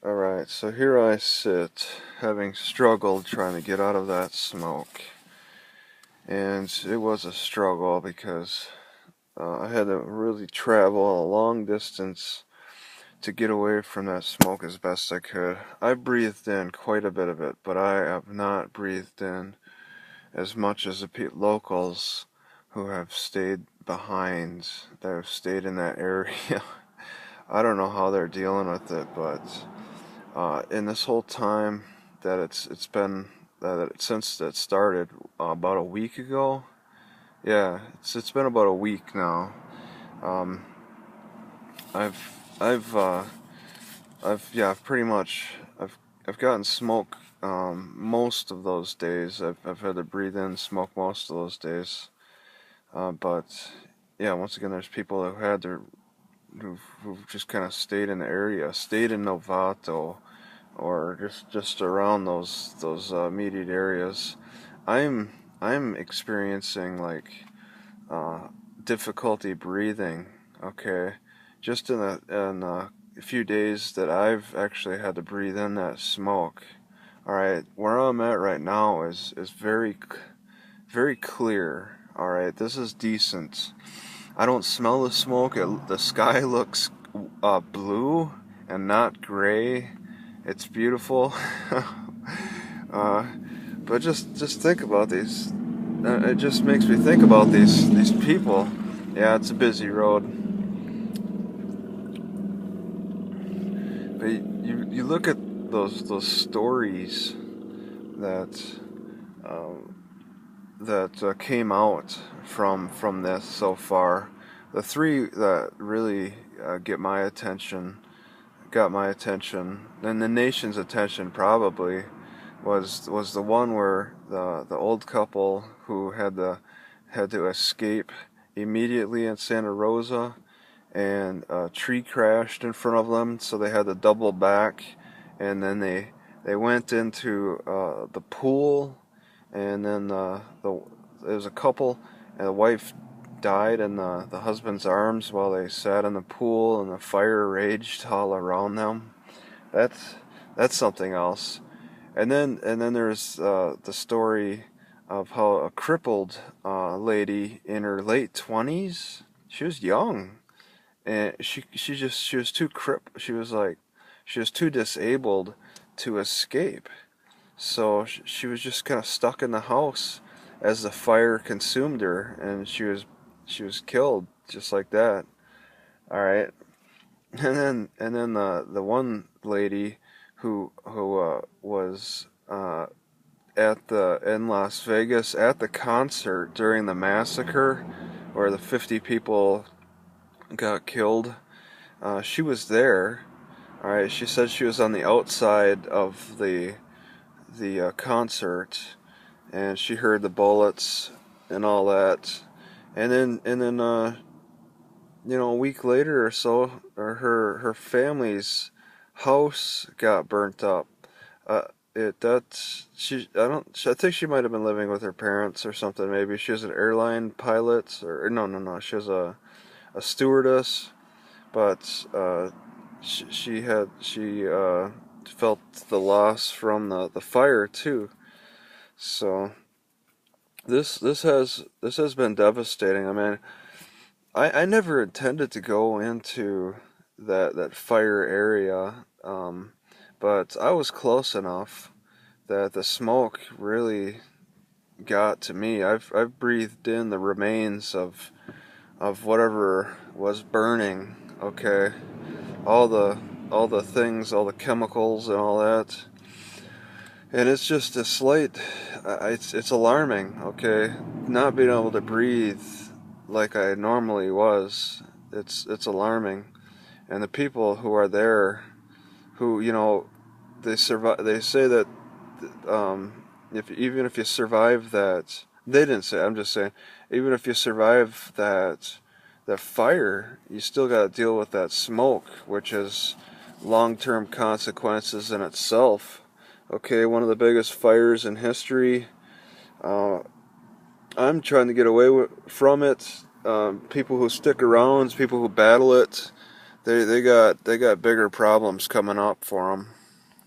Alright, so here I sit, having struggled trying to get out of that smoke. And it was a struggle because I had to really travel a long distance to get away from that smoke as best I could. I breathed in quite a bit of it, but I have not breathed in as much as the locals who have stayed behind, that have stayed in that area. I don't know how they're dealing with it, but in this whole time that it's been since it started about a week ago. Yeah, it's been about a week now. Um, I've I've I've pretty much I've gotten smoke most of those days. I've had to breathe in smoke most of those days. But yeah, once again, there's people who had to who've just kind of stayed in the area, stayed in Novato, or just around those immediate areas. I'm I'm experiencing like uh, difficulty breathing. Okay, just in a few days that I've actually had to breathe in that smoke. All right, where I'm at right now is very clear. All right, this is decent. I don't smell the smoke. The sky looks blue and not gray. It's beautiful. uh, but just think about these. It just makes me think about these people. Yeah, it's a busy road. But you look at those stories that came out from this so far. The three that really got my attention, and the nation's attention probably, was the one where the old couple who had to escape immediately in Santa Rosa, and a tree crashed in front of them, so they had to double back, and then they went into the pool, and then there was a couple, and the wife died in the husband's arms while they sat in the pool, and the fire raged all around them. That's that's something else. And then there's the story of how a crippled lady in her late 20s. She was young, and she was too she was too disabled to escape. So she was just kind of stuck in the house as the fire consumed her, and she was killed just like that. All right, and then the one lady who was at the in Las Vegas at the concert during the massacre where the 50 people got killed. She was there. All right, she said she was on the outside of the concert, and she heard the bullets and all that. And then a week later or so, her family's house got burnt up. Uh, I think she might have been living with her parents or something. Maybe she was an airline pilot, or no, she was a stewardess. But she felt the loss from the fire too. So this has been devastating. I mean, I never intended to go into that fire area, but I was close enough that the smoke really got to me. I've breathed in the remains of whatever was burning. Okay, all the all the things, all the chemicals and all that, and it's just a slight. It's alarming. Okay, not being able to breathe like I normally was. It's alarming, and the people who are there, who they survive. They say that if even if you survive that, they didn't say. I'm just saying, even if you survive that fire, you still got to deal with that smoke, which has long-term consequences in itself. Okay, one of the biggest fires in history. Uh, I'm trying to get away from it. People who stick around, people who battle it, they got bigger problems coming up for them.